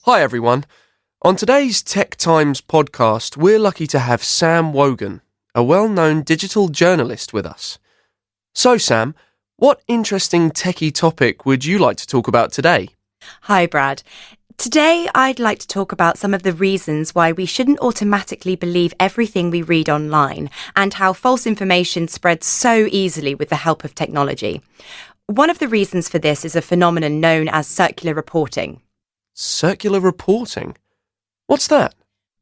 Hi everyone. On today's Tech Times podcast, we're lucky to have Sam Wogan, a well-known digital journalist with us. So Sam, what interesting techie topic would you like to talk about today? Hi, Brad. Today, I'd like to talk about some of the reasons why we shouldn't automatically believe everything we read online and how false information spreads so easily with the help of technology. One of the reasons for this is a phenomenon known as circular reporting. Circular reporting? What's that?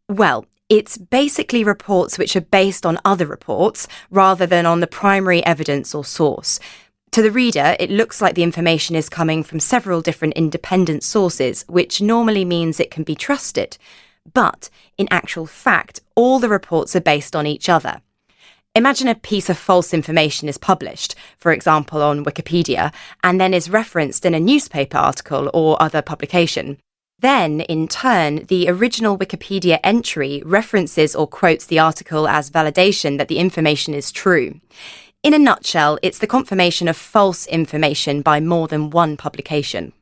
Well, it's basically reports which are based on other reports rather than on the primary evidence or source. To the reader, it looks like the information is coming from several different independent sources, which normally means it can be trusted. But, in actual fact, all the reports are based on each other. Imagine a piece of false information is published, for example on Wikipedia, and then is referenced in a newspaper article or other publication. Then, in turn, the original Wikipedia entry references or quotes the article as validation that the information is true. In a nutshell, it's the confirmation of false information by more than one publication.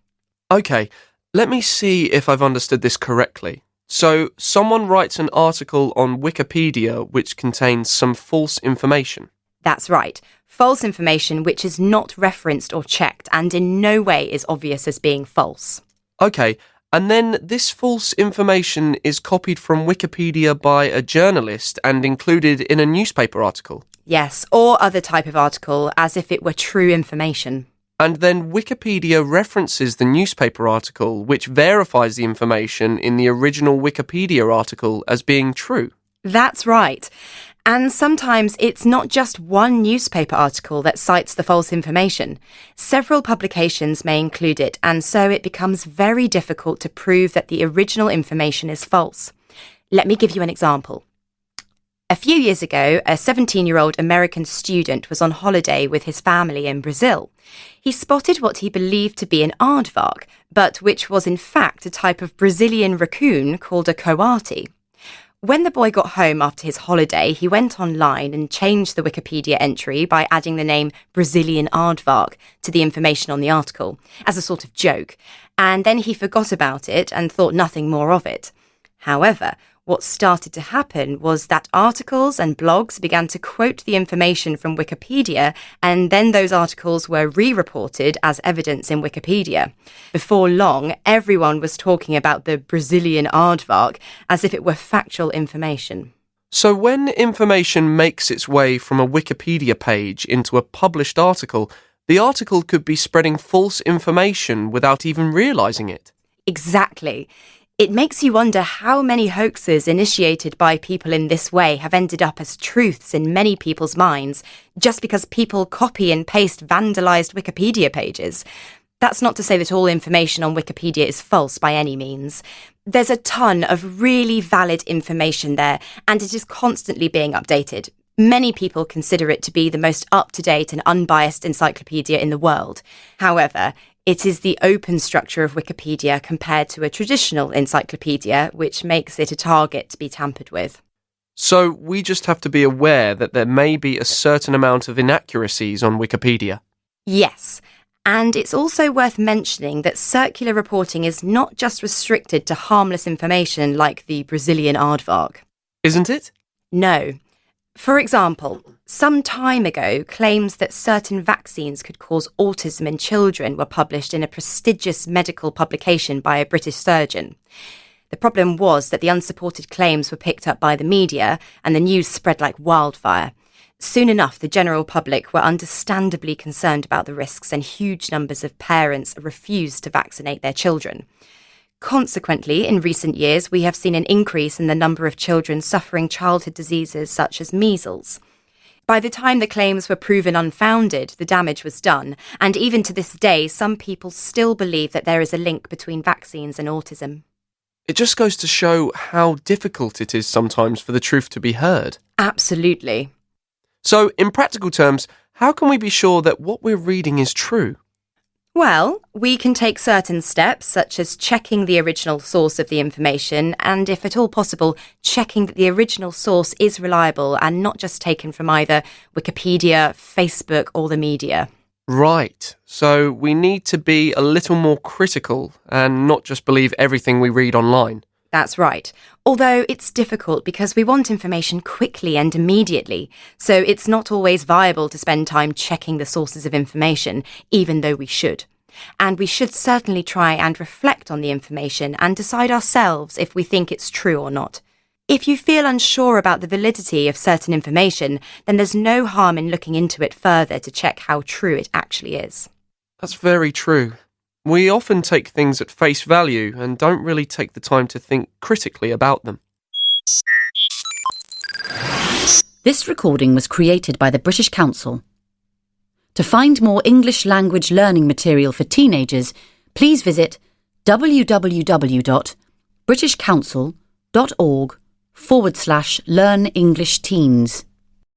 Okay, let me see if I've understood this correctly. So, someone writes an article on Wikipedia which contains some false information. That's right. False information which is not referenced or checked and in no way is obvious as being false. Okay, and then this false information is copied from Wikipedia by a journalist and included in a newspaper article. Yes, or other type of article, as if it were true information. And then Wikipedia references the newspaper article, which verifies the information in the original Wikipedia article as being true. That's right. And sometimes it's not just one newspaper article that cites the false information. Several publications may include it, and so it becomes very difficult to prove that the original information is false. Let me give you an example. A few years ago, a 17-year-old American student was on holiday with his family in Brazil. He spotted what he believed to be an aardvark, but which was in fact a type of Brazilian raccoon called a coati. When the boy got home after his holiday, he went online and changed the Wikipedia entry by adding the name Brazilian aardvark to the information on the article, as a sort of joke, and then he forgot about it and thought nothing more of it. However, what started to happen was that articles and blogs began to quote the information from Wikipedia, and then those articles were re-reported as evidence in Wikipedia. Before long, everyone was talking about the Brazilian aardvark as if it were factual information. So when information makes its way from a Wikipedia page into a published article, the article could be spreading false information without even realising it. Exactly. It makes you wonder how many hoaxes initiated by people in this way have ended up as truths in many people's minds, just because people copy and paste vandalised Wikipedia pages. That's not to say that all information on Wikipedia is false by any means. There's a ton of really valid information there, and it is constantly being updated. Many people consider it to be the most up-to-date and unbiased encyclopedia in the world. However, it is the open structure of Wikipedia compared to a traditional encyclopedia, which makes it a target to be tampered with. So we just have to be aware that there may be a certain amount of inaccuracies on Wikipedia. Yes, and it's also worth mentioning that circular reporting is not just restricted to harmless information like the Brazilian aardvark. Isn't it? No. For example, some time ago, claims that certain vaccines could cause autism in children were published in a prestigious medical publication by a British surgeon. The problem was that the unsupported claims were picked up by the media, and the news spread like wildfire. Soon enough, the general public were understandably concerned about the risks, and huge numbers of parents refused to vaccinate their children. Consequently, in recent years, we have seen an increase in the number of children suffering childhood diseases such as measles. By the time the claims were proven unfounded, the damage was done, and even to this day, some people still believe that there is a link between vaccines and autism. It just goes to show how difficult it is sometimes for the truth to be heard. Absolutely. So, in practical terms, how can we be sure that what we're reading is true? Well, we can take certain steps, such as checking the original source of the information and, if at all possible, checking that the original source is reliable and not just taken from either Wikipedia, Facebook or the media. Right, so we need to be a little more critical and not just believe everything we read online. That's right. Although it's difficult because we want information quickly and immediately, so it's not always viable to spend time checking the sources of information, even though we should. And we should certainly try and reflect on the information and decide ourselves if we think it's true or not. If you feel unsure about the validity of certain information, then there's no harm in looking into it further to check how true it actually is. That's very true. We often take things at face value and don't really take the time to think critically about them. This recording was created by the British Council. To find more English language learning material for teenagers, please visit www.britishcouncil.org/learn English teens.